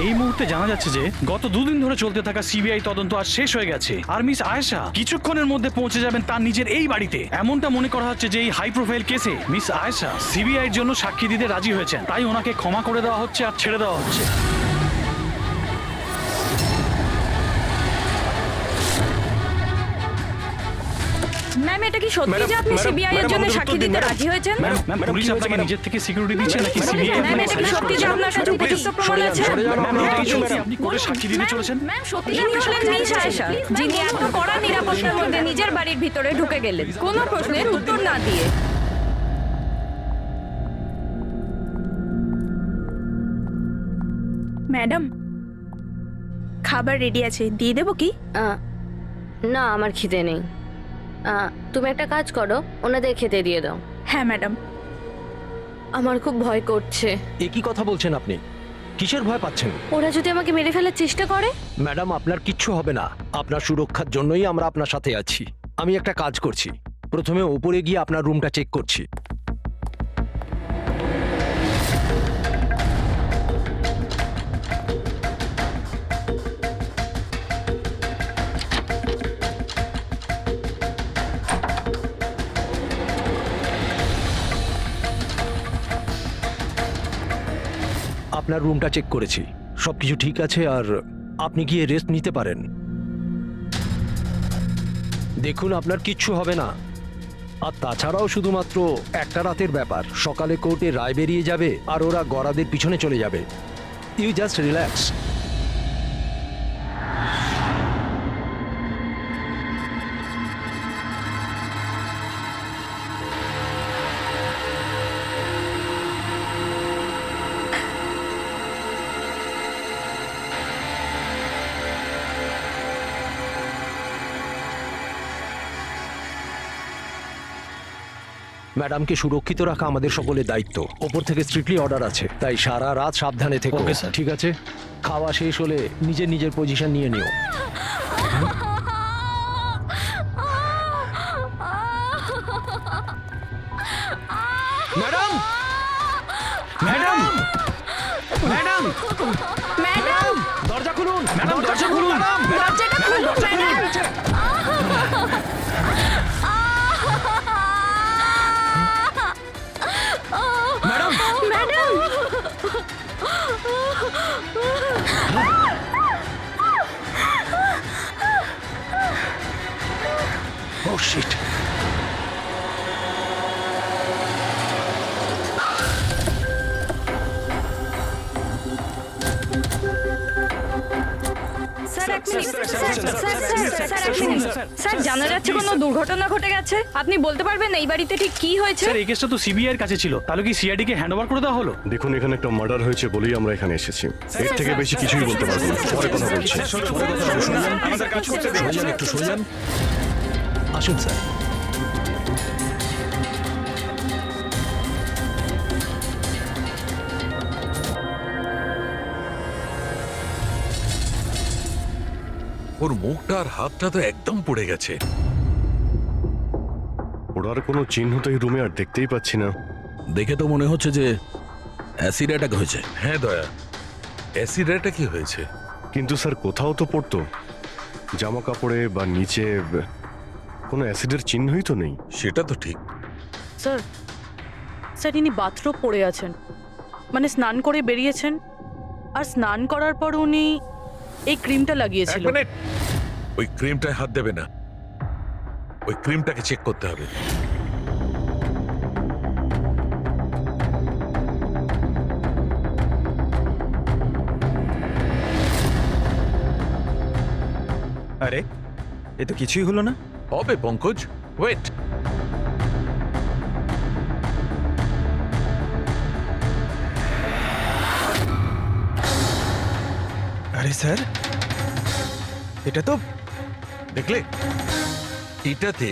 এই মুহূর্তে জানা যাচ্ছে যে গত দুদিন ধরে চলতে থাকা সিবিআই তদন্ত আজ শেষ হয়ে গেছে, আর মিস আয়েশা কিছুক্ষণের মধ্যে পৌঁছে যাবেন তার নিজের এই বাড়িতে। এমনটা মনে করা হচ্ছে যে এই হাই প্রোফাইল কেসে মিস আয়েশা সিবিআই এর জন্য সাক্ষী দিতে রাজি হয়েছেন, তাই ওনাকে ক্ষমা করে দেওয়া হচ্ছে আর ছেড়ে দেওয়া হচ্ছে। ম্যাম, এটা কি সত্যি যে আপনি সিবিআই এর জন্য সাক্ষী দিতে রাজি হয়েছেন? ম্যাম, পুলিশ আপনাকে নিজের থেকে সিকিউরিটি দিচ্ছে নাকি সিবিআই? ম্যাম, এটা কি সত্যি যে আপনার কাছে উপযুক্ত প্রমাণ আছে? ম্যাম, এটাই সত্যি আপনি কোর্টে সাক্ষী দিতে চলেছেন? ম্যাম, সত্যি ইনি হলেন মিস আয়েশা, যিনি এত কড়া নিরাপত্তার মধ্যে নিজের বাড়ির ভিতরে ঢুকে গেলেন কোনো প্রশ্নের উত্তর না দিয়ে। ম্যাডাম, খাবার রেডি আছে, দিয়ে দেবো কি? না, আমার খিদে নেই। তুমি একটা কাজ করো, ওনাদের খেতে দিয়ে দাও। হ্যাঁ ম্যাডাম। আমার খুব ভয় করছে। এ কি কথা বলছেন আপনি? কিসের ভয় পাচ্ছেন? ওরা যদি আমাকে মেরে ফেলার চেষ্টা করে? ম্যাডাম, আপনার কিচ্ছু হবে না। আপনার সুরক্ষার জন্যই আমরা আপনার সাথে আছি। আমি একটা কাজ করছি, প্রথমে উপরে গিয়ে আপনার রুমটা চেক করছি। আপনার রুমটা চেক করেছি, সবকিছু ঠিক আছে, আর আপনি গিয়ে রেস্ট নিতে পারেন। দেখুন, আপনার কিচ্ছু হবে না। আর তাছাড়াও শুধুমাত্র একটা রাতের ব্যাপার, সকালে কোর্টে রায় বেরিয়ে যাবে আর ওরা গরাদের পিছনে চলে যাবে। You just relax. ম্যাডামকে সুরক্ষিত রাখা আমাদের সকলের দায়িত্ব। ওপর থেকে স্ট্রিক্টলি অর্ডার আছে, তাই সারা রাত সাবধানে থেকো। Okay, sir. ঠিক আছে? খাওয়া শেষ হলে নিজের নিজের পজিশন নিয়ে নিও। ম্যাডাম! ম্যাডাম, ম্যাডাম, ম্যাডাম, দরজা খুলুন! ম্যাডাম, দরজা খুলুন! দরজাটা খুলুন madam. Madam, madam, Oh shit! Sir এক মিনিট, স্যার এক মিনিট। স্যার, জানা যাচ্ছে কোনো দুর্ঘটনা ঘটে গেছে? আপনি বলতে পারবেন এই বাড়িতে ঠিক কি হয়েছে? স্যার এই কেসটা তো সিবিআই এর কাছে ছিল, তাহলে কি সিআইডি কে হ্যান্ড ওভার করে দেওয়া হলো? দেখুন, এখানে একটা মার্ডার হয়েছে বলেই আমরা এখানে এসেছি। এর থেকে বেশি কিছুই বলতে পারবো না। পরে কথা বলছি। সরে যান, একটু সরে যান। আসুন স্যার। ওর মুখটা আর হাতটা তো একদম পড়ে গেছে। ওর কোনো চিহ্ন তো এই রুমে আর দেখতেই পাচ্ছি না। দেখে তো মনে হচ্ছে যে অ্যাসিড অ্যাটাক হয়েছে। হ্যাঁ দয়া, অ্যাসিড অ্যাটাকই হয়েছে। কিন্তু স্যার, কোথাও তো পড়তো জামা কাপড়ে বা নিচে কোনো অ্যাসিডের চিহ্নই তো নেই। সেটা তো ঠিক। স্যার, স্যার ইনি বাথরুম পড়ে আছেন, মানে স্নান করে বেরিয়েছেন, আর স্নান করার পর উনি এই ক্রিমটা এক লাগিয়েছিল। মিনিট, ওই ক্রিমটায় হাত দেবে না। ওই ক্রিমটাকে চেক করতে হবে। আরে, এ তো কিছুই হলো না। হবে পঙ্কজ, ওয়েট। আরে স্যার, এটা তো দেখলে, এটাতে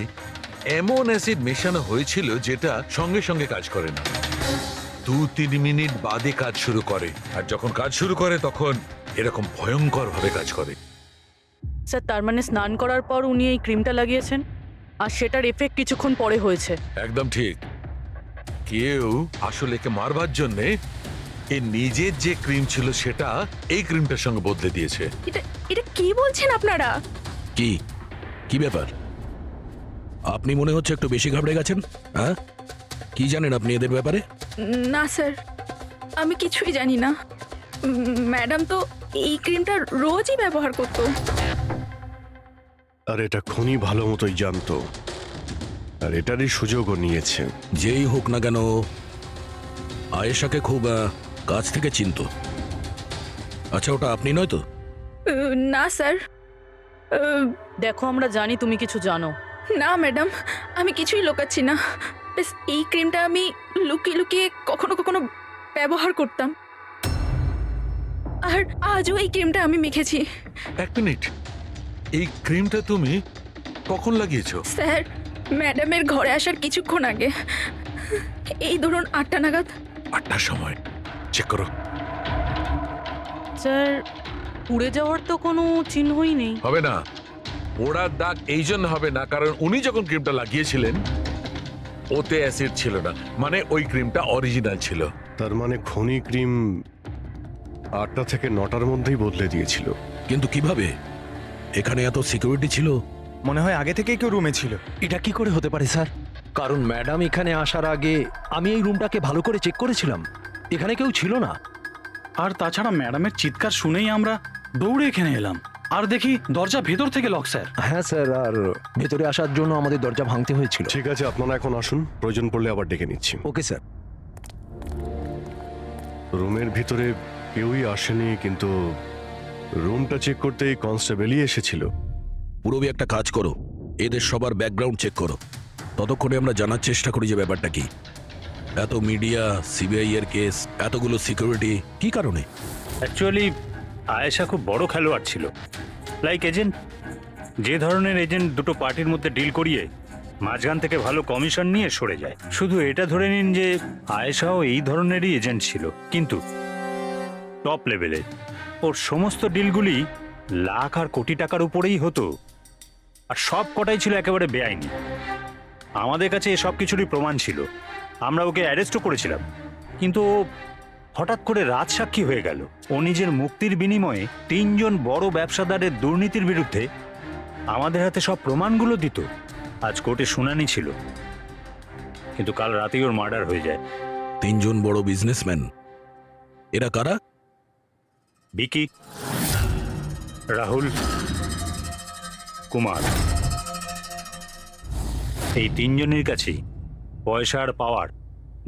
এমন অ্যাসিড মেশানো হয়েছিল যেটা সঙ্গে সঙ্গে কাজ করে না, 2-3 মিনিট বাদে কাজ শুরু করে। আর যখন কাজ শুরু করে তখন এরকম ভয়ঙ্কর ভাবে কাজ করে। স্যার, তার মানে স্নান করার পর উনি এই ক্রিমটা লাগিয়েছেন, আর সেটার এফেক্ট কিছুক্ষণ পরে হয়েছে। একদম ঠিক। কেউ আসলে একে মারবার জন্যে এর নিজের যে ক্রিম ছিল সেটা এই ক্রিমটার সঙ্গে বদলে দিয়েছে। এটা এটা কি বলছেন আপনারা? কি কি ব্যাপার? আপনি মনে হচ্ছে একটু বেশি ঘাবড়ে গেছেন। হ্যাঁ, কি জানেন আপনি এদের ব্যাপারে? না স্যার, আমি কিছুই জানি না। ম্যাডাম তো এই ক্রিমটা রোজই ব্যবহার করতো। আর এটা খনি ভালো মতোই জানতো, আর এটারই সুযোগও নিয়েছে। যেই হোক না কেন আয়েশাকে খুব কাছ থেকে চিনতো। আচ্ছা, ওটা আপনি নয় তো? না স্যার, দেখো আমরা জানি তুমি কিছু জানো। না ম্যাডাম, আমি কিছুই লুকাচ্ছি না। ব্যাস এই ক্রিমটা আমি লুকিয়ে লুকিয়ে কখনো কখনো ব্যবহার করতাম, আর আজও এই ক্রিমটা আমি মেখেছি। এক মিনিট, এই ক্রিমটা তুমি কখন লাগিয়েছো? স্যার, ম্যাডামের ঘরে আসার কিছুক্ষণ আগে, এই ধরুন 8টা নাগাদ। 8টার সময়? চেক করো। স্যার, পুড়ে যাওয়ার তো কোনো চিহ্নই নেই। হবে না, পোড়ার দাগ এই জন্য হবে না কারণ উনি যখন ক্রিমটা লাগিয়েছিলেন ওতে অ্যাসিড ছিল না, মানে ওই ক্রিমটা অরিজিনাল ছিল। তার মানে খনি ক্রিম 8টা থেকে 9টার মধ্যেই বদলে দিয়েছিল। কিন্তু কিভাবে? এখানে এত সিকিউরিটি ছিল। মনে হয় আগে থেকেই কেউ রুমে ছিল। এটা কি করে হতে পারে স্যার? কারণ ম্যাডাম এখানে আসার আগে আমি এই রুমটাকে ভালো করে চেক করেছিলাম, এখানে কেউ ছিল না। আর তাছাড়া ম্যাডামের চিৎকার শুনেই আমরা দৌড়ে এখানে এলাম, আর দেখি দরজা ভেতর থেকে লক স্যার। হ্যাঁ স্যার, আর ভেতরে আসার জন্য আমাদের দরজা ভাঙতে হয়েছিল। ঠিক আছে, আপনারা এখন আসুন, প্রয়োজন পড়লে আবার ডেকে নিচ্ছি। Okay sir. রুমের ভিতরে কেউই আসেনি, কিন্তু রুমটা চেক করতে কনস্টেবলই এসেছিল। পুরবি একটা কাজ করো, এদের সবার ব্যাকগ্রাউন্ড চেক করো। ততক্ষণে আমরা জানার চেষ্টা করি যে ব্যাপারটা কি। এত মিডিয়া, সিবিআই এর কেস, এতগুলো সিকিউরিটি, কি কারণে? অ্যাকচুয়ালি আয়েশা খুব বড় খেলোয়াড় ছিল, লাইক এজেন্ট। যে ধরনের এজেন্ট দুটো পার্টির মধ্যে ডিল করিয়ে মাঝখান থেকে ভালো কমিশন নিয়ে সরে যায়। শুধু এটা ধরে নিন যে আয়েশাও এই ধরনেরই এজেন্ট ছিল, কিন্তু টপ লেভেলে। ওর সমস্ত ডিলগুলি লাখ আর কোটি টাকার উপরেই হতো, আর সব কটাই ছিল একেবারে বেআইনি। আমাদের কাছে এসব কিছুরই প্রমাণ ছিল, আমরা ওকে অ্যারেস্টও করেছিলাম। কিন্তু ও হঠাৎ করে রাজসাক্ষী হয়ে গেল। ও নিজের মুক্তির বিনিময়ে 3 জন বড় ব্যবসাদারের দুর্নীতির বিরুদ্ধে আমাদের হাতে সব প্রমাণগুলো দিত। আজ কোর্টে শুনানি ছিল, কিন্তু কাল রাতেই ওর মার্ডার হয়ে যায়। 3 জন বড় বিজনেসম্যান, এরা কারা? বিকি, রাহুল, কুমার। এই 3 জনের কাছেই পয়সা আর পাওয়ার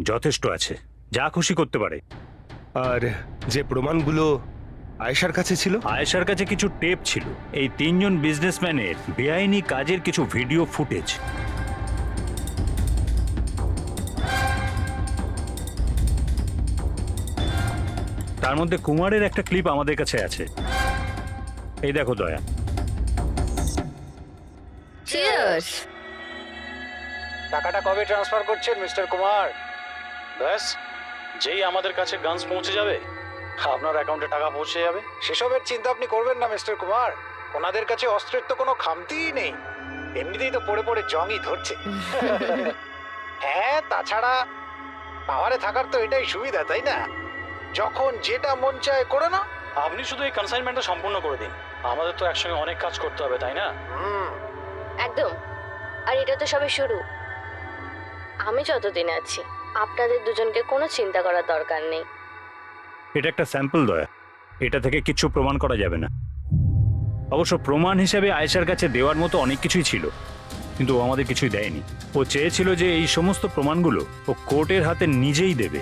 যথেষ্ট আছে, যা খুশি করতে পারে। আর যে প্রমাণগুলো আয়েশার কাছে ছিল? আয়েশার কাছে কিছু টেপ ছিল, এই 3 জন বিজনেসম্যানের বেআইনি কাজের কিছু ভিডিও ফুটেজ। তার মধ্যে কুমারের একটা ক্লিপ আমাদের কাছে আছে। এই দেখো দয়া। চিয়ার্স। টাকাটা কবে ট্রান্সফার করছেন মিস্টার কুমার? ব্যাস, যেই আমাদের কাছে গানস পৌঁছে যাবে আপনার অ্যাকাউন্টে টাকা পৌঁছে যাবে। সেসবের চিন্তা আপনি করবেন না মিস্টার কুমার, ওনাদের কাছে অস্ত্রের তো কোনো খামতিই নেই, এমনিতেই তো পড়ে পড়ে জংই ধরছে। হ্যাঁ, তাছাড়া পাওয়ারে থাকার তো এটাই সুবিধা, তাই না? যখন যেটা মন চায় করে না। আপনি শুধু এই কনসাইনমেন্টটা সম্পূর্ণ করে দিন, আমাদের তো একসঙ্গে অনেক কাজ করতে হবে, তাই না? একদম। আর এটা তো সবে শুরু। আমি যতদিন আছি আপনাদের দুজনকে কোনো চিন্তা করার দরকার নেই। এটা একটা স্যাম্পল দয়া, এটা থেকে কিছু প্রমাণ করা যাবে না। অবশ্য প্রমাণ হিসেবে আয়েশার কাছে দেওয়ার মতো অনেক কিছুই ছিল, কিন্তু ও আমাদের কিছুই দেয়নি। ও চেয়েছিল যে এই সমস্ত প্রমাণগুলো ও কোর্টের হাতে নিজেই দেবে।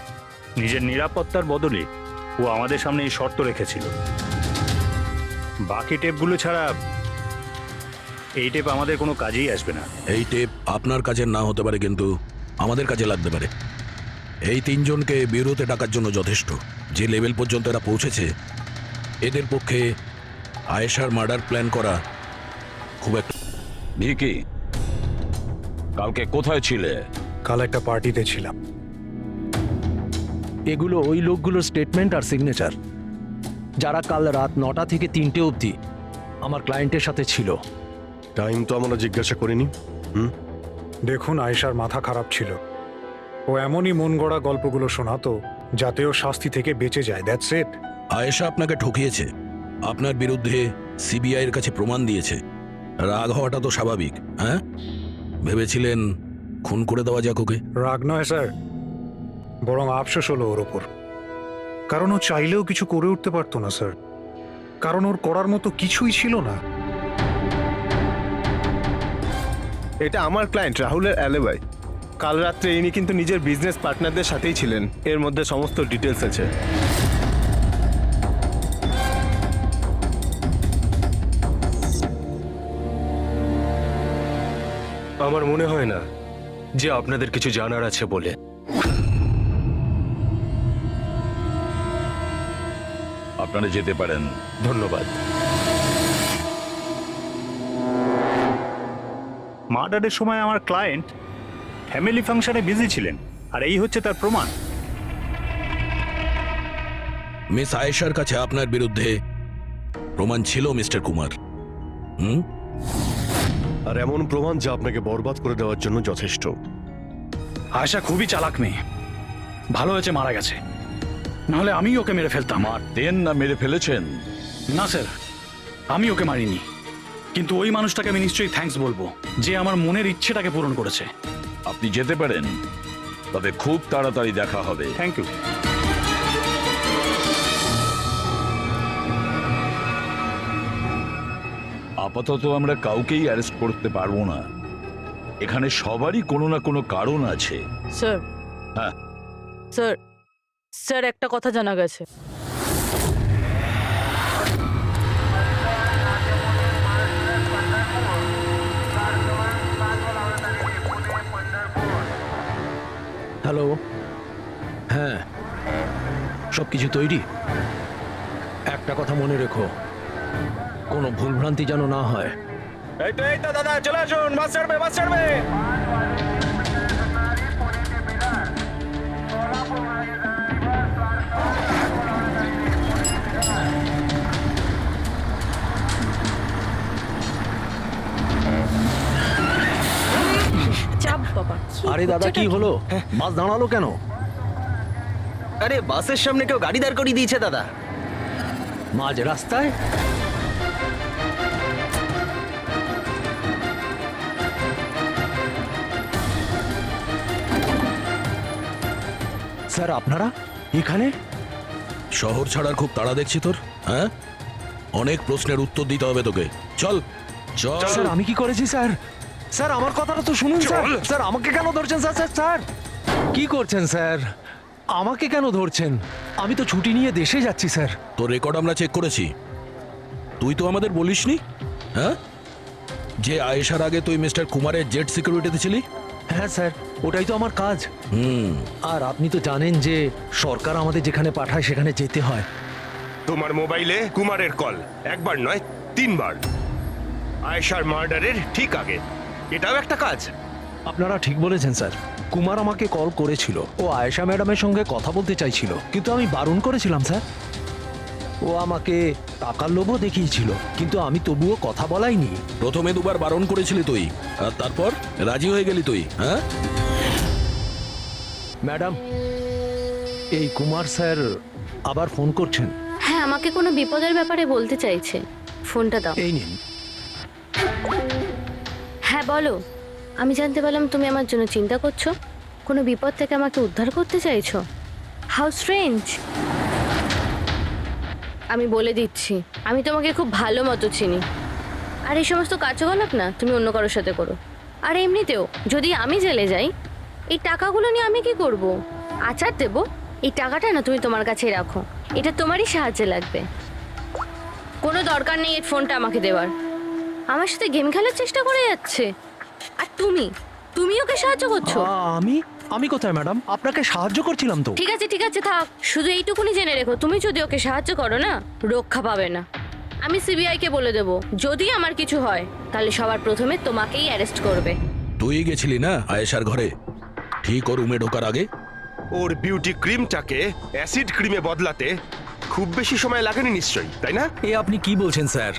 নিজের নিরাপত্তার বদলে ও আমাদের সামনে এই শর্ত রেখেছিল। বাকি টেপগুলো ছাড়া এই টেপ আমাদের কোনো কাজেই আসবে না। এই টেপ আপনার কাজের না হতে পারে, কিন্তু আমাদের কাজে লাগতে পারে। এই 3 জনকে বিরোতে ডাকার জন্য যথেষ্ট। যে লেভেল পর্যন্ত এরা পৌঁছেছে, এদের পক্ষে আয়েশার মার্ডার প্ল্যান করা খুব একটা। ভিকি, কালকে কোথায় ছিলে? কাল একটা পার্টিতে ছিলাম। এগুলো ওই লোকগুলোর স্টেটমেন্ট আর সিগনেচার, যারা কাল রাত 9টা থেকে 3টে অবধি আমার ক্লায়েন্টের সাথে ছিল। টাইম তো আমরা জিজ্ঞাসা করিনি। দেখুন, আয়েশার মাথা খারাপ ছিল, ও এমনই মন গড়া গল্পগুলো শোনাতো যাতে ও শাস্তি থেকে বেঁচে যায়, দ্যাটস ইট। আয়েশা আপনাকে ঠকিয়েছে, আপনার বিরুদ্ধে সিবিআই এর কাছে প্রমাণ দিয়েছে। রাগ হওয়াটা তো স্বাভাবিক। হ্যাঁ, ভেবেছিলেন খুন করে দেওয়া যাক ওকে? রাগ নয় স্যার, বরং আফসোস হলো ওর ওপর। কারণ ও চাইলেও কিছু করে উঠতে পারতো না স্যার, কারণ ওর করার মতো কিছুই ছিল না। এটা আমার ক্লায়েন্ট রাহুলের অ্যালিবাই। কাল রাত্রে ইনি কিন্তু নিজের বিজনেস পার্টনারদের সাথেই ছিলেন, এর মধ্যে সমস্ত ডিটেলস আছে। আমার মনে হয় না যে আপনাদের কিছু জানার আছে বলে। আপনারা যেতে পারেন। ধন্যবাদ। মার্ডারের সময় আমার ক্লায়েন্ট ফ্যামিলি ফাংশনে বিজি ছিলেন, আর এই হচ্ছে তার প্রমাণ। মিস আয়েশার কাছে আপনার বিরুদ্ধে প্রমাণ ছিল মিস্টার কুমার। আর এমন প্রমাণ যা আপনাকে বরবাদ করে দেওয়ার জন্য যথেষ্ট। আয়েশা খুবই চালাক মেয়ে, ভালো হয়েছে মারা গেছে, নাহলে আমি ওকে মেরে ফেলতাম। মারতেন না মেরে ফেলেছেন? না স্যার, আমি ওকে মারিনি, কিন্তু ওই মানুষটাকে আমি নিশ্চয়ই থ্যাঙ্কস বলবো যে আমার মনের ইচ্ছেটাকে পূরণ করেছে। আপনি যেতে পারেন, তবে খুব তাড়াতাড়ি দেখা হবে। Thank you. আপাতত আমরা কাউকেই অ্যারেস্ট করতে পারবো না। এখানে সবারই কোনো না কোনো কারণ আছে। স্যার, হ্যাঁ স্যার, স্যার একটা কথা জানা গেছে। হ্যালো, হ্যাঁ, সব কিছু তৈরি। একটা কথা মনে রেখো, কোনো ভুলভ্রান্তি যেন না হয়। এই তো দাদা, চলে আসুন, বাস ছাড়বে, বাস ছাড়বে। চাপ বাবা। আরে দাদা, কি হলো? বাস দাঁড়ালো কেন? আরে বাসের সামনে কেউ গাড়ি দাঁড় করিয়ে দিয়েছে দাদা। মাঝ রাস্তায়? স্যার, আপনারা এখানে? শহর ছাড়ার খুব তাড়া দেখছি তোর। হ্যাঁ, অনেক প্রশ্নের উত্তর দিতে হবে তোকে। চল চল। স্যার, আমি কি করেছি স্যার? স্যার, আমার কথাটা তো শুনুন স্যার। স্যার, আমাকে কেন ধরছেন স্যার? স্যার স্যার কি করছেন স্যার? আমাকে কেন ধরছেন? আমি তো ছুটি নিয়ে দেশে যাচ্ছি স্যার। তোর রেকর্ড আমরা চেক করেছি, তুই তো আমাদের বলিসনি। হ্যাঁ, যে আয়েশার আগে তুই মিস্টার কুমারের জেট সিকিউরিটিতে ছিলি। হ্যাঁ স্যার, ওটাই তো আমার কাজ। আর আপনি তো জানেন যে সরকার আমাদের যেখানে পাঠায় সেখানে যেতে হয়। তোমার মোবাইলে কুমারের কল একবার নয় 3 বার, আয়েশার মার্ডারের ঠিক আগে। এটাও একটা কাজ। আপনারা ঠিক বলেছেন স্যার। কুমার আমাকে কল করেছিল, ও আয়েশা ম্যাডামের সঙ্গে কথা বলতে চাইছিল, কিন্তু আমি বারণ করেছিলাম স্যার। ও আমাকে টাকার লোভও দেখিয়েছিল, কিন্তু আমি তবুও কথা বলাইনি। প্রথমে দুবার বারণ করেছিলি তুই, আর তারপর রাজি হয়ে গেলি তুই। হ্যাঁ ম্যাডাম, এই কুমার স্যার আবার ফোন করছেন। হ্যাঁ, আমাকে কোনো বিপদের ব্যাপারে বলতে চাইছে। ফোনটা দাও। এই নিন। হ্যাঁ বলো। আমি জানতে পারলাম তুমি আমার জন্য চিন্তা করছো, কোনো বিপদ থেকে আমাকে উদ্ধার করতে চাইছো। How strange. আমি বলে দিচ্ছি, আমি তোমাকে খুব ভালো মতো চিনি। আর এই সমস্ত কার্যকলাপ না তুমি অন্য কারোর সাথে করো। আর এমনিতেও যদি আমি জেলে যাই, এই টাকাগুলো নিয়ে আমি কি করব? আচার দেব? এই টাকাটা না তুমি তোমার কাছেই রাখো, এটা তোমারই সাহায্যে লাগবে। কোনো দরকার নেই এই ফোনটা আমাকে দেওয়ার। আমার সাথে গেম খেলার চেষ্টা করে যাচ্ছে, আর তুমি ওকে সাহায্য করছো। আমি কোথায় ম্যাডাম? আপনাকে সাহায্য করছিলাম তো। ঠিক আছে ঠিক আছে, থাক। শুধু এইটুকুনি জেনে রেখো, তুমি যদি ওকে সাহায্য করো না, রক্ষা পাবে না। আমি সিবিআই কে বলে দেবো, যদি আমার কিছু হয় তাহলে সবার প্রথমে তোমাকেই অ্যারেস্ট করবে। তুই গেছিলি না আয়েশার ঘরে ঠিক ওর রুমে ঢোকার আগে? ওর বিউটি ক্রিমটাকে অ্যাসিড ক্রিমে বদলাতে খুব বেশি সময় লাগেনি নিশ্চয়ই, তাই না? এ আপনি কি বলছেন স্যার?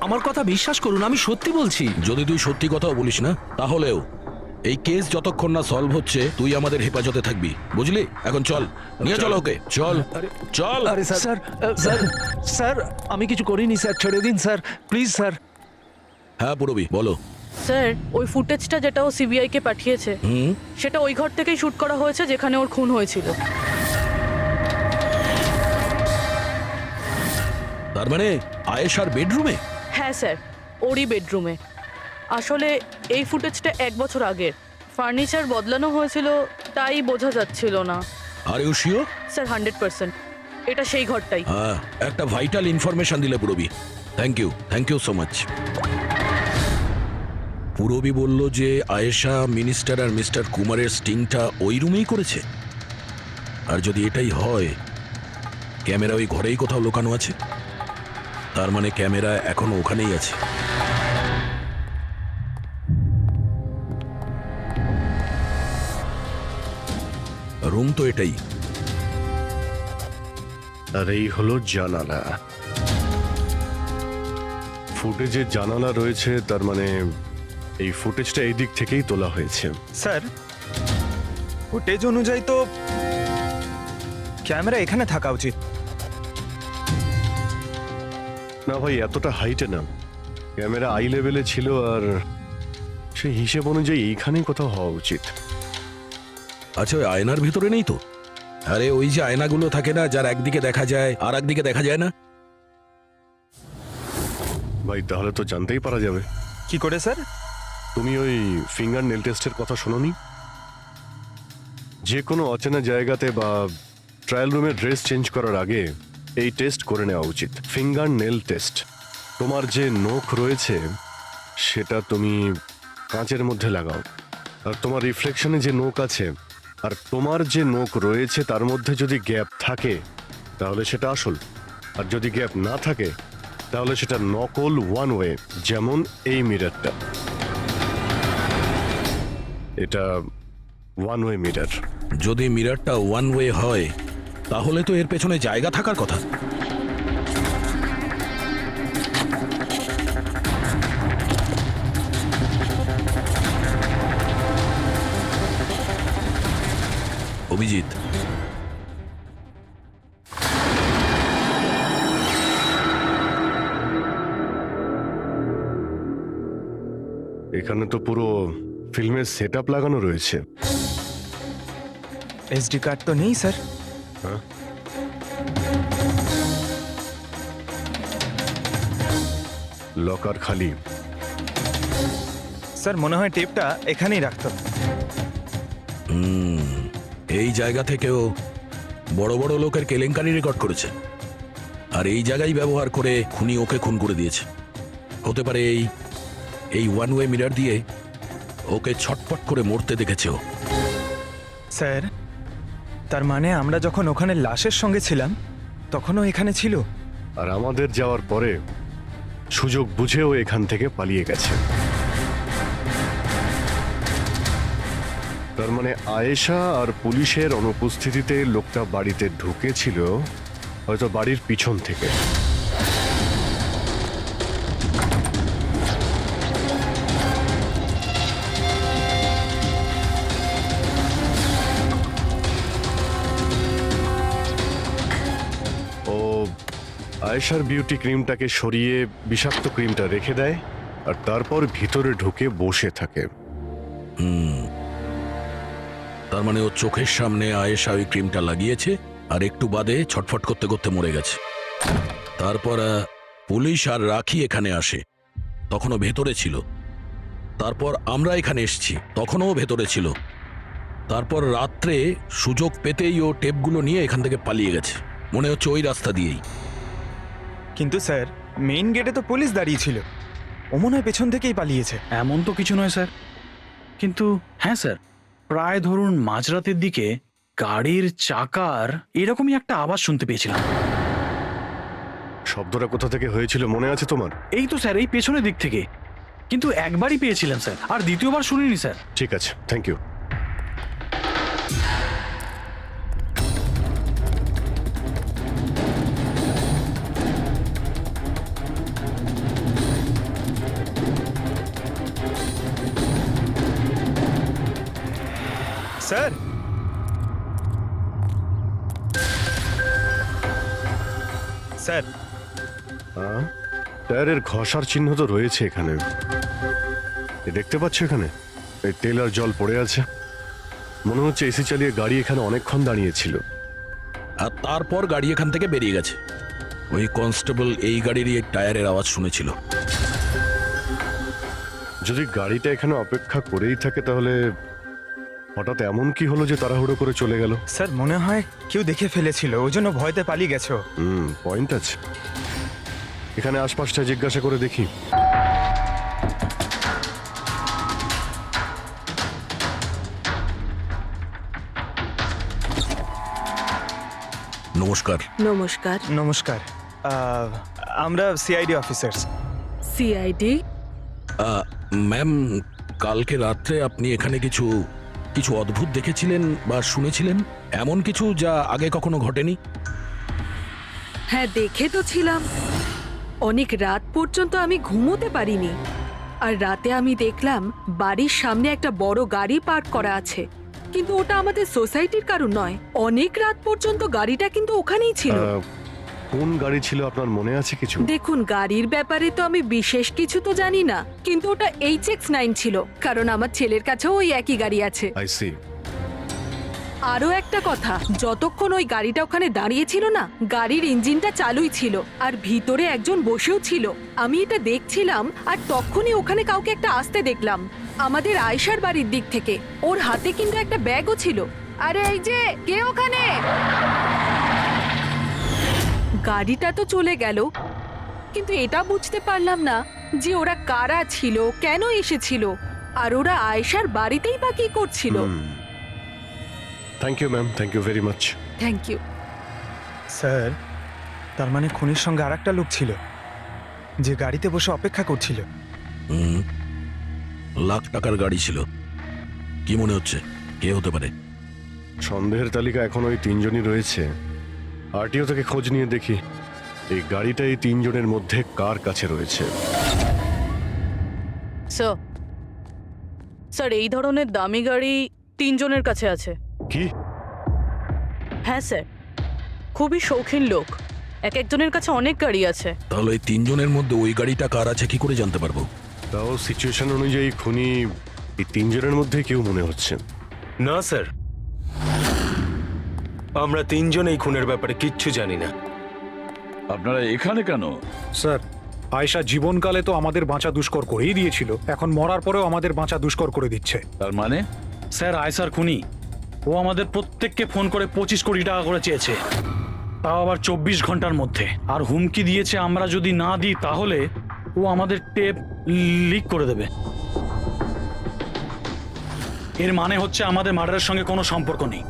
আমার কথা বিশ্বাস করুন, আমি সত্যি বলছি। যদি তুই সত্যি কথাও বলিস না, তাহলেও এই কেস যতক্ষণ না সলভ হচ্ছে তুই আমাদের হেফাজতে থাকবি, বুঝলি? এখন চল, নিয়ে চল ওকে, চল চল। আরে স্যার স্যার স্যার স্যার আমি কিছু করিনি স্যার, ছেড়ে দিন স্যার, প্লিজ স্যার। হ্যাঁ পুরবি, বলো। স্যার ওই ফুটেজটা যেটা ও সিবিআই কে পাঠিয়েছে হুম, সেটা ওই ঘর থেকেই শুট করা হয়েছে যেখানে ওর খুন হয়েছিল। তার মানে আয়েশার বেডরুমে? হ্যাঁ স্যার, ওরই বেডরুমে। আসলে এই ফুটেজটা 1 বছর আগের, ফার্নিচার বদলানো হয়েছিল তাই বোঝা যাচ্ছিল না। Are you sure? স্যার 100% এটা সেই ঘরটাই। হ্যাঁ, একটা ভাইটাল ইনফরমেশন দিলে Purabi, thank you so much. Purabi বলল যে আয়েশা মিনিস্টার আর মিস্টার কুমারের স্টিংটা ওই রুমেই করেছে। আর যদি এটাই হয়, ক্যামেরা ওই ঘরেই কোথাও লুকানো আছে, তার মানে ক্যামেরা এখনো ওখানেই আছে। রুম তো এটাই। আর এই হলো জানালা। ফুটেজে জানালা রয়েছে, তার মানে এই ফুটেজটা এই দিক থেকেই তোলা হয়েছে। স্যার ফুটেজ অনুযায়ী তো ক্যামেরা এখানে থাকা উচিত। না ভাই, এতটা হাইটে না, ক্যামেরা আই লেভেলে ছিল, আর সেই হিসেব অনুযায়ী এইখানেই কোথাও হওয়া উচিত। আচ্ছা, ওই আয়নার ভিতরে নেই তো? আরে ওই যে আয়নাগুলো থাকে না, যার একদিকে দেখা যায় আর একদিকে দেখা যায় না। ভাই তাহলে তো জানতেই পারা যাবে। কি করে স্যার? তুমি ওই ফিঙ্গার নেল টেস্টের কথা শোনোনি? যে কোনো অচেনা জায়গাতে বা ট্রায়াল রুমে ড্রেস চেঞ্জ করার আগে এই টেস্ট করে নেওয়া উচিত, ফিঙ্গার নেল টেস্ট। তোমার যে নখ রয়েছে সেটা তুমি কাঁচের মধ্যে লাগাও, আর তোমার রিফ্লেকশনে যে নখ আছে আর তোমার যে নখ রয়েছে তার মধ্যে যদি গ্যাপ থাকে তাহলে সেটা আসল, আর যদি গ্যাপ না থাকে তাহলে সেটা নকল ওয়ান ওয়ে। যেমন এই মিররটা, এটা ওয়ান ওয়ে মিরর। যদি মিররটা ওয়ান ওয়ে হয় তাহলে তো এর পেছনে জায়গা থাকার কথা। অভিজিৎ, এখানে তো পুরো ফিল্মের সেটআপ লাগানো রয়েছে। এসডি কার্ড তো নেই স্যার। হ্যাঁ, লকার খালি। স্যার মনে হয় টেপটা এখানেই রাখতাম। এই জায়গা থেকেও বড় বড় লোকের কেলেঙ্কারি রেকর্ড করেছে, আর এই জায়গায় ব্যবহার করে খুনি ওকে খুন করে দিয়েছে। হতে পারে এই ওয়ান ওয়ে মিরর দিয়ে ওকে ছটপট করে মরতে দেখেছে ও। স্যার তার মানে আমরা যখন ওখানে লাশের সঙ্গে ছিলাম তখনও এখানে ছিল, আর আমাদের যাওয়ার পরে সুযোগ বুঝেও এখান থেকে পালিয়ে গেছে। তার মানে আয়েশা আর পুলিশের অনুপস্থিতিতে লোকটা বাড়িতে ঢুকেছিল, হয়তো বাড়ির পিছন থেকে। ও আয়েশার বিউটি ক্রিমটাকে সরিয়ে বিষাক্ত ক্রিমটা রেখে দেয়, আর তারপর ভিতরে ঢুকে বসে থাকে। তার মানে ও চোখের সামনে আয়েশা ওই ক্রিমটা লাগিয়েছে, আর একটু বাদে ছটফট করতে করতে মরে গেছে। তারপর পুলিশ আর রাখি এখানে আসে, তখনও ভেতরে ছিল। তারপর আমরা এখানে এসেছি, তখনও ও ভেতরে ছিল। তারপর রাত্রে সুযোগ পেতেই ও টেপগুলো নিয়ে এখান থেকে পালিয়ে গেছে, মনে হচ্ছে ওই রাস্তা দিয়েই। কিন্তু স্যার মেইন গেটে তো পুলিশ দাঁড়িয়ে ছিল, ও মনে হয় পেছন থেকেই পালিয়েছে। এমন তো কিছু নয় স্যার, কিন্তু হ্যাঁ স্যার, প্রায় ধরুন মাঝরাতের দিকে গাড়ির চাকার এরকমই একটা আওয়াজ শুনতে পেয়েছিলাম। শব্দটা কোথা থেকে হয়েছিল মনে আছে তোমার? এই তো স্যার, এই পেছনের দিক থেকে, কিন্তু একবারই পেয়েছিলাম স্যার, আর দ্বিতীয়বার শুনিনি স্যার। ঠিক আছে, থ্যাংক ইউ। স্যার টায়ারের ঘষার চিহ্ন তো রয়েছে এখানে। এ দেখতে পাচ্ছ এখানে এই তেল আর জল পড়ে আছে। মনে হচ্ছে এসি চালিয়ে গাড়ি এখানে অনেকক্ষণ দাঁড়িয়েছিল। আর তারপর গাড়ি এখান থেকে বেরিয়ে গেছে। ওই কনস্টেবল এই গাড়িরই এই টায়ারের আওয়াজ শুনেছিল। যদি গাড়িটা এখানে অপেক্ষা করেই থাকে তাহলে হঠাৎ এমন কি হলো যে তাড়াহুড়ো করে চলে গেল? স্যার মনে হয় কেউ দেখে ফেলেছিল, ওই জন্য ভয়তে পালিয়ে গেছো। পয়েন্ট আছে। এখানে আশপাশটা জিজ্ঞাসা করে দেখি। নমস্কার। নমস্কার। নমস্কার, আমরা সিআইডি অফিসার্স। সিআইডি? ম্যাম, কালকে রাত্রে আপনি এখানে কিছু কিছু অদ্ভুত দেখেছিলেন বা শুনেছিলেন, এমন কিছু যা আগে কখনো ঘটেনি? হ্যাঁ, দেখে তো ছিলাম। অনেক রাত পর্যন্ত আমি ঘুমোতে পারিনি। আর রাতে আমি দেখলাম বাড়ির সামনে একটা বড় গাড়ি পার্ক করা আছে, কিন্তু ওটা আমাদের সোসাইটির কারণ নয়। অনেক রাত পর্যন্ত গাড়িটা কিন্তু ওখানেই ছিল। কোন গাড়ি ছিল আপনার মনে আছে কিছু? দেখুন, গাড়ির ব্যাপারে তো আমি বিশেষ কিছু তো জানি না, কিন্তু ওটা HX9 ছিল, কারণ আমার ছেলের কাছেও ওই একই গাড়ি আছে। I see. আরো একটা কথা, যতক্ষণ ওই গাড়িটা ওখানে দাঁড়িয়ে ছিল না, গাড়ির ইঞ্জিনটা চালুই ছিল আর ভিতরে একজন বসেও ছিল। আমি এটা দেখছিলাম আর তখনই ওখানে কাউকে একটা আসতে দেখলাম আমাদের আয়েশার বাড়ির দিক থেকে। ওর হাতে কিন্তু একটা ব্যাগও ছিল। আরে এই যে, কে ওখানে? গাড়িটা তো চলে গেল, কিন্তু এটা বুঝতে পারলাম না যে ওরা কারা ছিল, কেন এসেছিল, আর ওরা আয়েশার বাড়িতেই বা কি করছিল। Thank you ma'am, thank you very much. Thank you. Sir, তার মানে খুনির সঙ্গে আর একটা লোক ছিল যে গাড়িতে বসে অপেক্ষা করছিল। লাখ টাকার গাড়ি ছিল। কি মনে হচ্ছে কে হতে পারে? সন্দেহের তালিকা এখন ওই তিনজনই রয়েছে। আরটিও থেকে খোঁজ নিয়ে দেখি এই গাড়িটা এই তিনজনের মধ্যে কার কাছে রয়েছে। স্যার, এই ধরনের দামি গাড়ি তিনজনের কাছে আছে। কি? হ্যাঁ স্যার, খুবই শৌখিন লোক, এক একজনের কাছে অনেক গাড়ি আছে। তাহলে এই তিনজনের মধ্যে ওই গাড়িটা কার আছে কি করে জানতে পারবো? তাও সিচুয়েশন অনুযায়ী খুনি এই তিনজনের মধ্যে কেউ মনে হচ্ছে। না স্যার, আমরা তিনজন এই খুনের ব্যাপারে কিচ্ছু জানি না। আপনারা এখানে কেন? স্যার, আয়েশা জীবনকালে তো আমাদের বাঁচা দুষ্কর করেই দিয়েছিল, এখন মরার পরেও আমাদের বাঁচা দুষ্কর করে দিচ্ছে। তার মানে? স্যার, আয়সার খুনি ও আমাদের প্রত্যেককে ফোন করে 25 কোটি টাকা করে চেয়েছে, তাও আবার 24 ঘন্টার মধ্যে। আর হুমকি দিয়েছে আমরা যদি না দিই তাহলে ও আমাদের টেপ লিক করে দেবে। এর মানে হচ্ছে আমাদের মার্ডারের সঙ্গে কোনো সম্পর্ক নেই।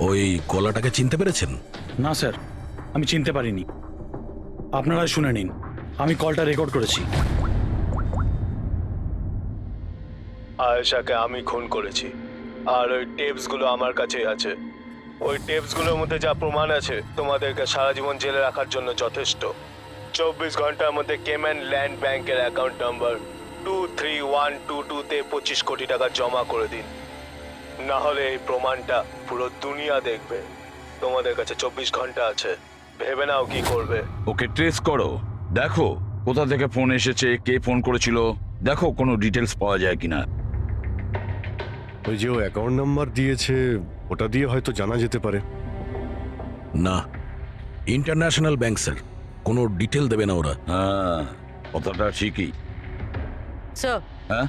ওই গলাটাকে চিনতে পেরেছেন? না স্যার, আমি চিনতে পারিনি। আপনারা শুনে নিন, আমি কলটা রেকর্ড করেছি। আয়েশাকে আমি খুন করেছি, আর ওই টেপসগুলো আমার কাছেই আছে। ওই টেপসগুলোর মধ্যে যা প্রমাণ আছে তোমাদেরকে সারা জীবন জেলে রাখার জন্য যথেষ্ট। 24 ঘন্টার মধ্যে কেম্যান ল্যান্ড ব্যাংকের অ্যাকাউন্ট নাম্বার 23122-তে 25 কোটি টাকা জমা করে দিন, না হলে এই প্রমাণটা পুরো দুনিয়া দেখবে। তোমাদের কাছে 24 ঘন্টা আছে, ভেবে নাও কি করবে। ওকে ট্রেস করো, দেখো কোথা থেকে ফোন এসেছে, কে ফোন করেছিল, দেখো কোনো ডিটেলস পাওয়া যায় কিনা। ওই যে ও অ্যাকাউন্ট নাম্বার দিয়েছে, ওটা দিয়ে হয়তো জানা যেতে পারে। না, ইন্টারন্যাশনাল ব্যাংক স্যার, কোনো ডিটেল দেবে না ওরা। হ্যাঁ, কথাটা ঠিকই। স্যার, হ্যাঁ,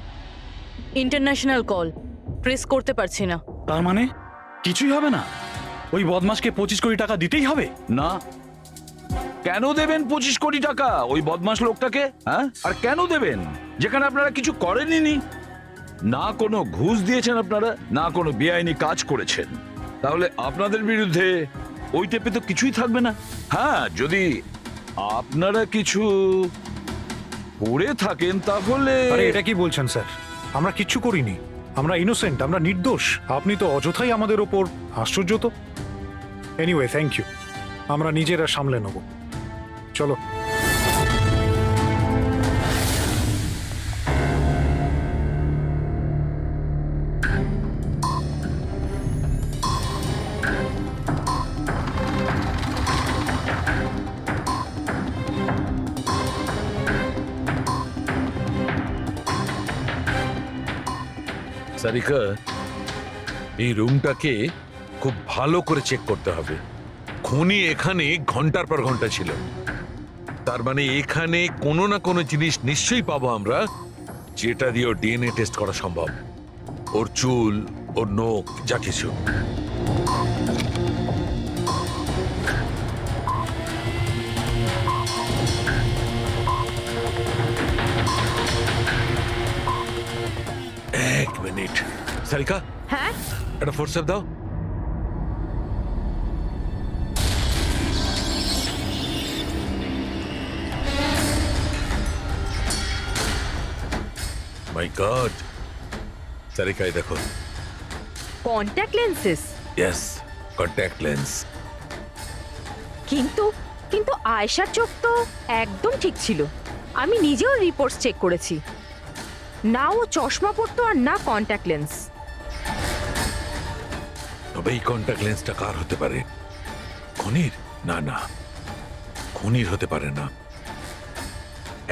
ইন্টারন্যাশনাল কল ট্রেস করতে পারছি না। তার মানে কিছুই হবে না? ওই বদমাসকে 25 কোটি টাকা দিতেই হবে? না। কেন দেবেন 25 কোটি টাকা ওই বদমাশ লোকটাকে? হ্যাঁ, আর কেন দেবেন যেখানে আপনারা কিছু করেননি? না কোনো ঘুষ দিয়েছেন আপনারা, না কোনো বেআইনি কাজ করেছেন। তাহলে আপনাদের বিরুদ্ধে ওই টেপে তো কিছুই থাকবে না। হ্যাঁ, যদি আপনারা কিছু করে থাকেন তাহলে। আরে এটা কি বলছেন স্যার? আমরা কিচ্ছু করিনি, আমরা ইনোসেন্ট, আমরা নির্দোষ। আপনি তো অযথাই আমাদের ওপর। আশ্চর্য তো। এনিওয়ে, থ্যাংক ইউ, আমরা নিজেরা সামলে নেব। চলো। সারিকা, এই রুমটাকে খুব ভালো করে চেক করতে হবে। খুনি এখানে ঘন্টার পর ঘন্টা ছিল, তার মানে এখানে কোনো না কোনো জিনিস নিশ্চয়ই পাবো আমরা, যেটা দিয়ে ওর ডিএনএ টেস্ট করা সম্ভব। ওর চুল, ওর নখ, যা কিছু। এক মিনিট সারিকা, হ্যাঁ একটা ফোর্সেপ দাও। মাই গড, সারিকা এই দেখো। Contact lenses. Yes, contact lens. কিন্তু কিন্তু আয়েশার চোখ তো একদম ঠিক ছিল। আমি নিজেও রিপোর্টস চেক করেছি, না ও চশমা পরতো আর না কন্ট্যাক্ট লেন্স। তবে এই কন্ট্যাক্ট লেন্সটা কার হতে পারে? খুনির? না না, খুনির হতে পারে না।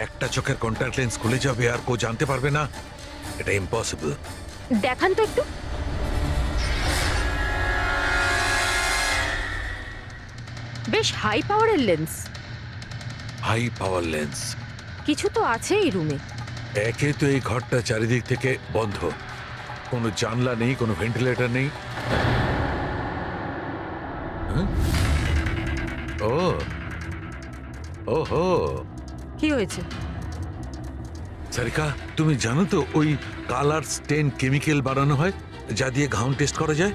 একটা চোখের কন্ট্যাক্ট লেন্স খুলে যাবে আর কেউ জানতে পারবে না, এটা ইম্পসিবল। দেখান তো একটু। বেশ হাই পাওয়ারের লেন্স। High power lens? কিছু তো আছে এই রুমে। একে তো এই ঘরটা চারিদিক থেকে বন্ধ, কোনো জানলা নেই, কোনো ভেন্টিলেটর নেই। হ্যাঁ? ও ওহো, কি হয়েছে? সারিকা, তুমি জানো তো ওই কালার স্টেন কেমিক্যাল বানানো হয় যা দিয়ে ঘাম টেস্ট করা যায়?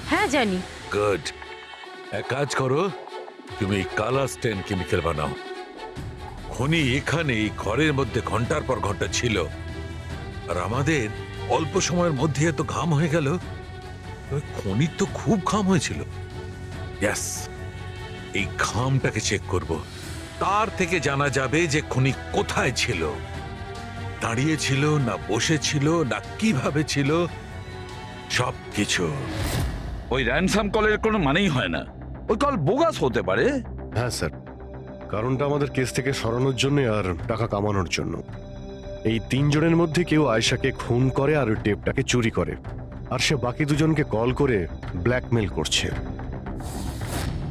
হ্যাঁ জানি। গুড, এক কাজ করো, তুমি কালার স্টেন কেমিক্যাল বানাও। খুনি এখানে এই ঘরের মধ্যে ঘন্টার পর ঘন্টা ছিল, আর আমাদের অল্প সময়ের মধ্যে এত ঘাম হয়ে গেল। খুনির তো খুব ঘাম হয়েছিল। ইয়েস, এই ঘামটাকে চেক করব, তার থেকে জানা যাবে যে খুনি কোথায় ছিল, দাঁড়িয়ে ছিল না বসে ছিল না কিভাবে ছিল, সব কিছু। ওই র্যানসাম কলের কোনো মানেই হয় না, ওই কল বোগাস হতে পারে। হ্যাঁ স্যার, কারণটা আমাদের কেস থেকে সরানোর জন্য আর টাকা কামানোর জন্য। এই তিনজনের মধ্যে কেউ আয়েশাকে খুন করে আর ওই টেপটাকে চুরি করে, আর সে বাকি দুজনকে কল করে ব্ল্যাকমেল করছে।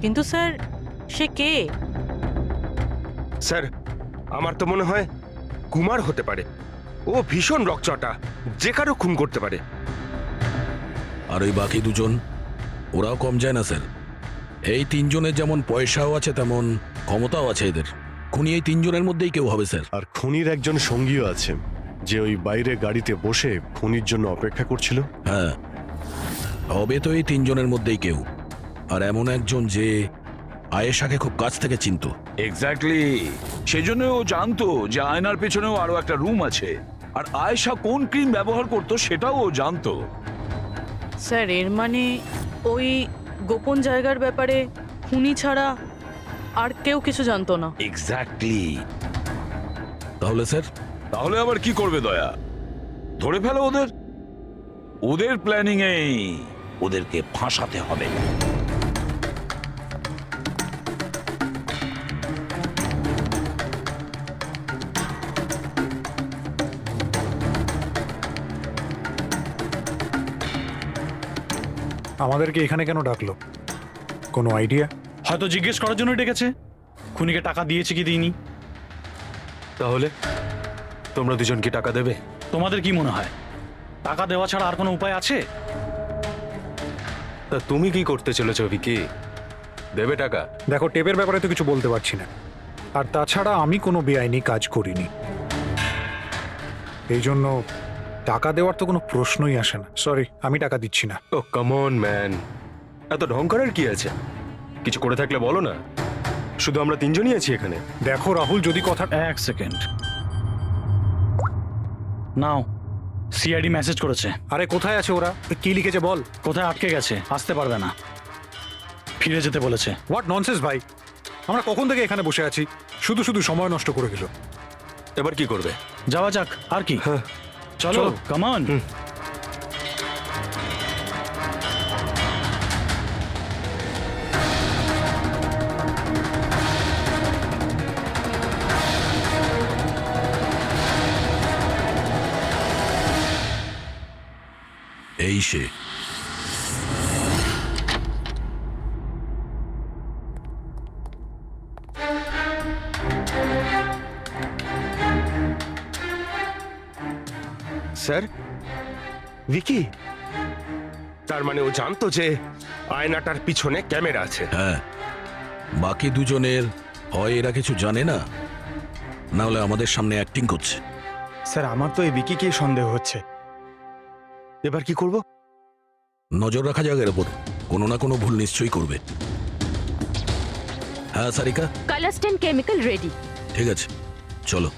কিন্তু স্যার, সে কে? স্যার, আমার তো মনে হয় কুমার হতে পারে। ও ভীষণ রকচটা, যে কারো খুন করতে পারে। আর ওই বাকি দুজন, ওরাও কম যায় না স্যার। এই তিনজনের যেমন পয়সাও আছে তেমন ক্ষমতাও আছে এদের। খুনি এই তিনজনের মধ্যেই কেউ হবে স্যার। আর খুনির একজন সঙ্গীও আছে, যে ওই বাইরে গাড়িতে বসে খুনির জন্য অপেক্ষা করছিল। হ্যাঁ, হবে তো এই তিনজনের মধ্যেই কেউ, আর এমন একজন যে আয়েশাকে খুব কাছ থেকে চিনতো। এক্স্যাক্টলি, সেজন্য ও জানতো যে আয়নার পেছনেও আরো একটা রুম আছে, আর আয়েশা কোন ক্রিম ব্যবহার করতো সেটাও ও জানতো। স্যার, এর মানে ওই গোপন জায়গার ব্যাপারে খুনি ছাড়া আর কেউ কিছু জানতো না। এক্স্যাক্টলি। তাহলে স্যার? তাহলে আবার কি করবে দয়া? ধরে ফেলো ওদের। ওদের প্ল্যানিং এই, ওদেরকে ফাঁসাতে হবে। আমাদেরকে এখানে কেন ডাকলো? কোনো আইডিয়া? হয়তো জিজ্ঞেস করার জন্য ডেকেছে, খুনিকে টাকা দিয়েছে কি দিইনি। তাহলে তোমরা দুজন কি টাকা দেবে? তোমাদের কি মনে হয় টাকা দেওয়া ছাড়া আর কোনো উপায় আছে? তা তুমি কি করতে চলেছো ভিকি? দেবে টাকা? দেখো, টেপের ব্যাপারে তো কিছু বলতে পারছি না, আর তাছাড়া আমি কোনো বেআইনি কাজ করিনি, এই জন্য টাকা দেওয়ার তো কোনো প্রশ্নই আসে না। সরি, আমি টাকা দিচ্ছি না। ও কাম অন ম্যান, এত ঢং করার কি আছে? কিছু করে থাকলে বলো না, শুধু আমরা তিনজনই আছি এখানে। দেখো রাহুল, যদি কথা... এক সেকেন্ড নাও, সিআইডি মেসেজ করেছে। আরে কোথায় আছে ওরা? কি লিখেছে বল। কোথায় আটকে গেছে, আসতে পারবে না, ফিরে যেতে বলেছে। হোয়াট ননসেন্স ভাই, আমরা কখন থেকে এখানে বসে আছি, শুধু শুধু সময় নষ্ট করে দিল। এবার কি করবে? যাওয়া যাক, আর কি। চলো, কাম অন। এই সে। স্যার, ভিকি, তার মানে ও জানতো যে আয়নাটার পিছনে ক্যামেরা আছে। হ্যাঁ, বাকি দুজনের হয় এরা কিছু জানে না, না হলে আমাদের সামনে অ্যাক্টিং করছে। স্যার আমার তো এই বিকিকেই সন্দেহ হচ্ছে। এবার কি করব? নজর রাখা যাক এর ওপর, কোনো না কোনো ভুল নিশ্চয়ই করবে। হ্যাঁ সারিকা, কালাস্টেন কেমিক্যাল রেডি। ঠিক আছে, চলো।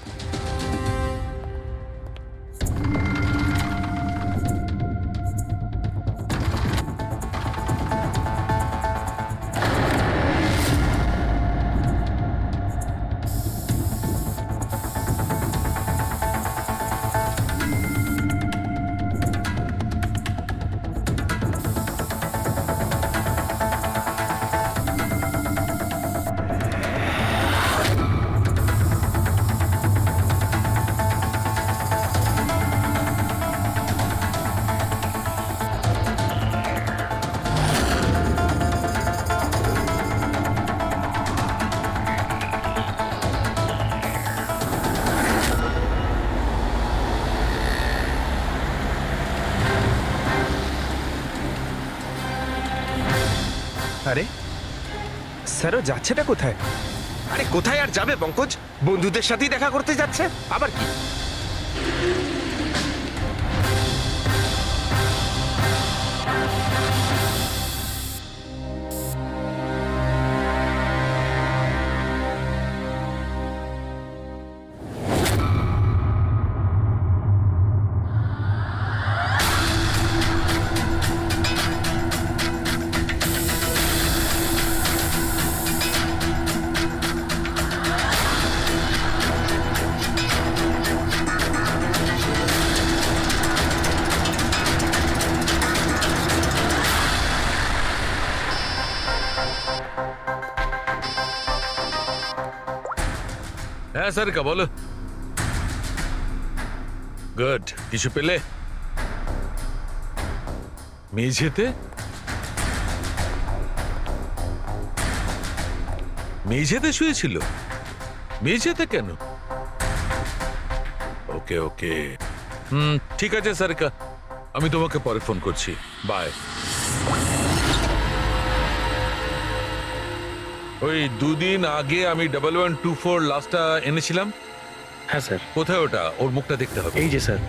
আরে স্যারও যাচ্ছেটা কোথায়? আরে কোথায় আর যাবে পঙ্কজ, বন্ধুদের সাথেই দেখা করতে যাচ্ছে, আবার কি? হ্যাঁ সারিকা, বলো। গুড, কিছু পেলে? মেঝেতে? মেঝেতে শুয়েছিল? মেঝেতে কেন? ওকে ওকে, ঠিক আছে সারিকা, আমি তোমাকে পরে ফোন করছি। বাই। ওই দুদিন আগে আমি 1124 লাস্টটা এনেছিলাম। হ্যাঁ স্যার। কোথায় ওটা? ওর মুখটা দেখতে হবে। এই যে স্যার।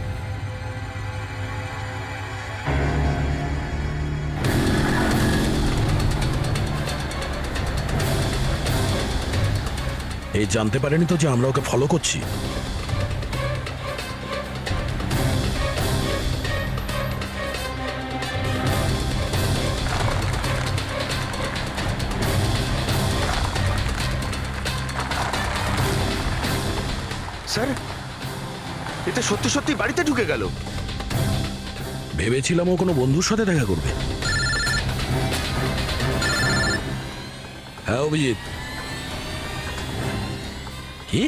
এই জানতে পারেনি তো যে আমরা ওকে ফলো করছি। স্যার, এটা সত্যি সত্যি বাড়িতে ঢুকে গেল। ভেবেছিলাম ও কোনো বন্ধুর সাথে দেখা করবে। হ্যাঁ অভিজিৎ। কি?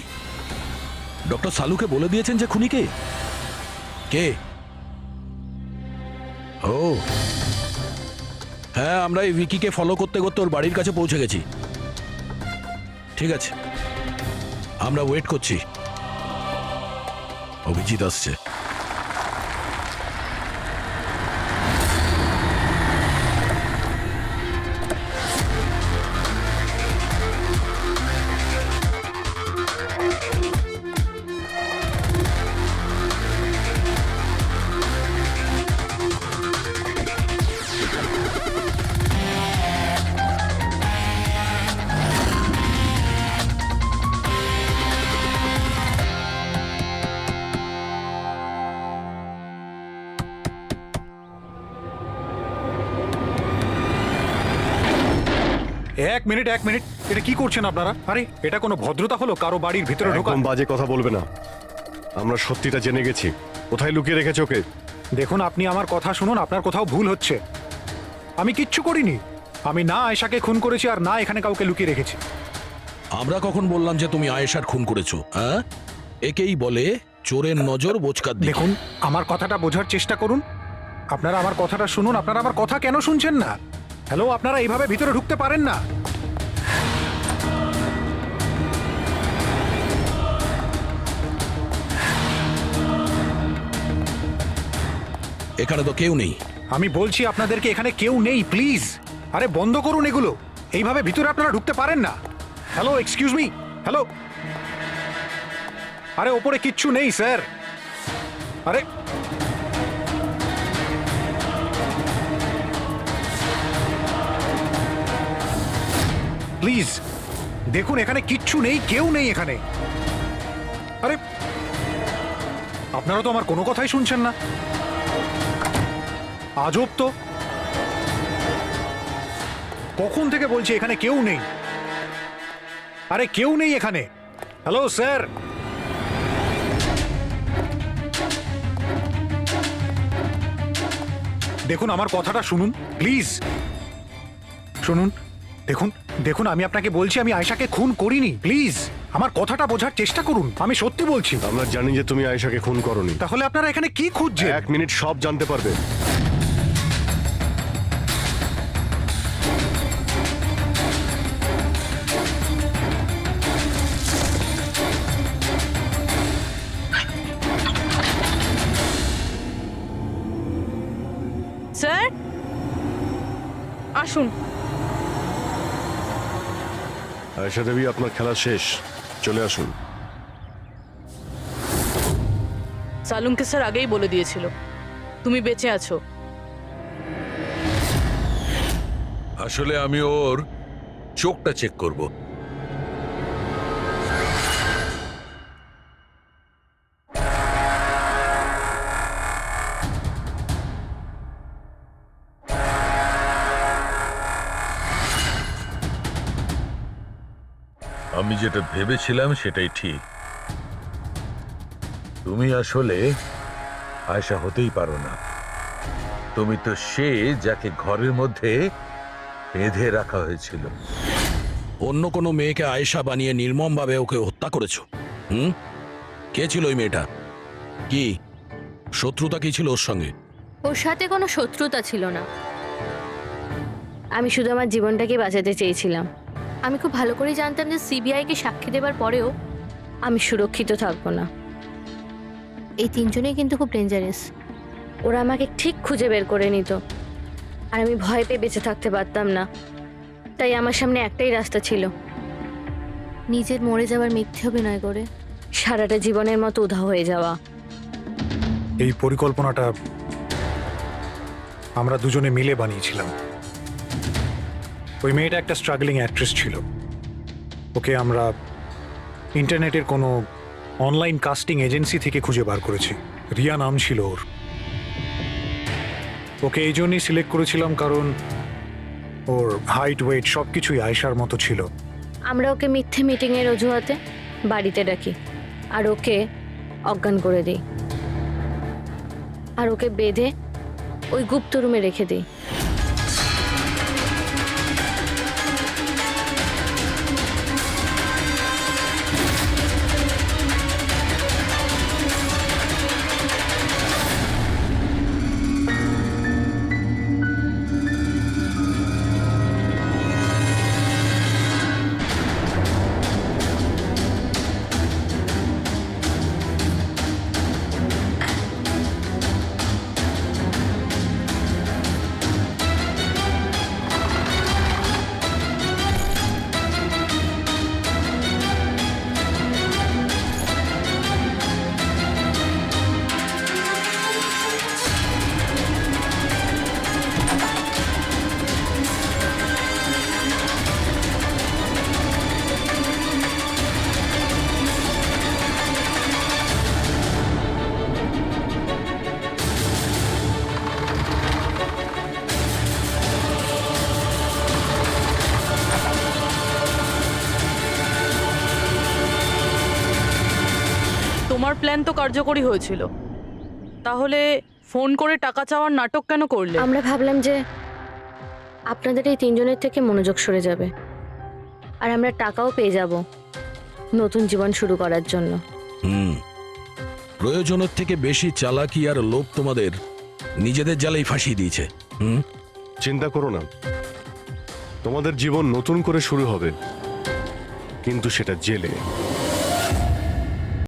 ডক্টর সালুকে বলে দিয়েছেন যে খুনি কে? কে? ও হ্যাঁ, আমরা এই ভিকিকে ফলো করতে করতে ওর বাড়ির কাছে পৌঁছে গেছি। ঠিক আছে, আমরা ওয়েট করছি। অভিজিৎ আসছে। এক মিনিট, এটা কি করছেন আপনারা? আরে এটা কোনো ভদ্রতা হলো কারো বাড়ির ভিতরে ঢোকা? একদম বাজে কথা বলবে না, আমরা সত্যিটা জেনে গেছি। কোথায় লুকিয়ে রেখেছো ওকে? দেখুন, আপনি আমার কথা শুনুন, আপনার কোথাও ভুল হচ্ছে। আমি কিচ্ছু করিনি। আমি না আয়েশাকে খুন করেছি আর না এখানে কাউকে লুকিয়ে রেখেছি। আমরা কখন বললাম যে তুমি আয়েশার খুন করেছো? হ্যাঁ, একেই বলে চোরের নজর বোচকার দিকে। দেখুন, আমার কথাটা বোঝার চেষ্টা করুন। আপনারা আমার কথাটা শুনুন, আপনারা আমার কথা কেন শুনছেন না? হ্যালো, আপনারা এইভাবে ভিতরে ঢুকতে পারেন না। এখানে তো কেউ নেই। আমি বলছি আপনাদেরকে এখানে কেউ নেই, প্লিজ। আরে বন্ধ করুন এগুলো, এইভাবে ভিতরে আপনারা ঢুকতে পারেন না। Hello, excuse me, hello. আরে ওপরে কিচ্ছু নেই স্যার। আরে প্লিজ দেখুন, এখানে কিচ্ছু নেই, কেউ নেই এখানে। আরে আপনারা তো আমার কোনো কথাই শুনছেন না। আজব তো, কখন থেকে বলছি এখানে কেউ নেই। আরে কেউ নেই এখানে। হ্যালো স্যার, দেখুন আমার কথাটা শুনুন প্লিজ, শুনুন। দেখুন দেখুন, আমি আপনাকে বলছি আমি আয়েশাকে খুন করিনি। প্লিজ আমার কথাটা বোঝার চেষ্টা করুন, আমি সত্যি বলছি। আমরা জানি যে তুমি আয়েশাকে খুন করনি। তাহলে আপনারা এখানে কি খুঁজছেন? 1 মিনিট সব জানতে পারবে। স্যার আসুন। আয়েশা দেবী, আপনার খেলা শেষ, চলে আসুন। সালুনকে স্যার আগেই বলে দিয়েছিল তুমি বেঁচে আছো। আসলে আমি ওর চোখটা চেক করব। আমি যেটা ভেবেছিলাম সেটাই ঠিক। তুমি আসলে আয়েশা হতেই পারো না। তুমি তো সে যাকে ঘরের মধ্যে বেঁধে রাখা হয়েছিল। অন্য কোনো মেয়েকে আয়েশা বানিয়ে নির্মমভাবে ওকে হত্যা করেছো। কে ছিল ওই মেয়েটা? কি শত্রুতা কি ছিল ওর সঙ্গে? ওর সাথে কোনো শত্রুতা ছিল না। আমি শুধু আমার জীবনটাকে বাঁচাতে চেয়েছিলাম। আমি খুব ভালো করে জানতাম যে সিবিআইকে সাক্ষী দেবার পরেও আমি সুরক্ষিত থাকবো না। এই তিনজনেই কিন্তু খুব ডেঞ্জারাস। ওরা আমাকে ঠিক খুঁজে বের করে নিত, আর আমি ভয় পেয়ে বেঁচে থাকতে পারতাম না। তাই আমার সামনে একটাই রাস্তা ছিল, নিজের মরে যাওয়ার মিথ্যে অভিনয় করে সারাটা জীবনের মতো উধাও হয়ে যাওয়া। এই পরিকল্পনাটা আমরা দুজনে মিলে বানিয়েছিলাম। ওই মেয়েটা একটা স্ট্রাগলিং অ্যাক্ট্রেস ছিল। ওকে আমরা ইন্টারনেটের কোনো অনলাইন কাস্টিং এজেন্সি থেকে খুঁজে বার করেছি। রিয়া নাম ছিল ওর। ওকে এই জন্যই সিলেক্ট করেছিলাম কারণ ওর হাইট, ওয়েট সব কিছুই আয়েশার মতো ছিল। আমরা ওকে মিথ্যে মিটিংয়ের অজুহাতে বাড়িতে ডাকি, আর ওকে অজ্ঞান করে দিই, আর ওকে বেঁধে ওই গুপ্ত রুমে রেখে দিই। তোমার প্ল্যান তো কার্যকরী হয়েছিল, তাহলে ফোন করে টাকা চাওয়ার নাটক কেন করলে? আমরা ভাবলাম যে আপনাদের এই তিনজনের থেকে মনোযোগ সরে যাবে, আর আমরা টাকাও পেয়ে যাব নতুন জীবন শুরু করার জন্য। প্রয়োজনের থেকে বেশি চালাকি আর লোভ তোমাদের নিজেদের জালেই ফাঁসিয়ে দিয়েছে। হুম, চিন্তা করো না, তোমাদের জীবন নতুন করে শুরু হবে, কিন্তু সেটা জেলে।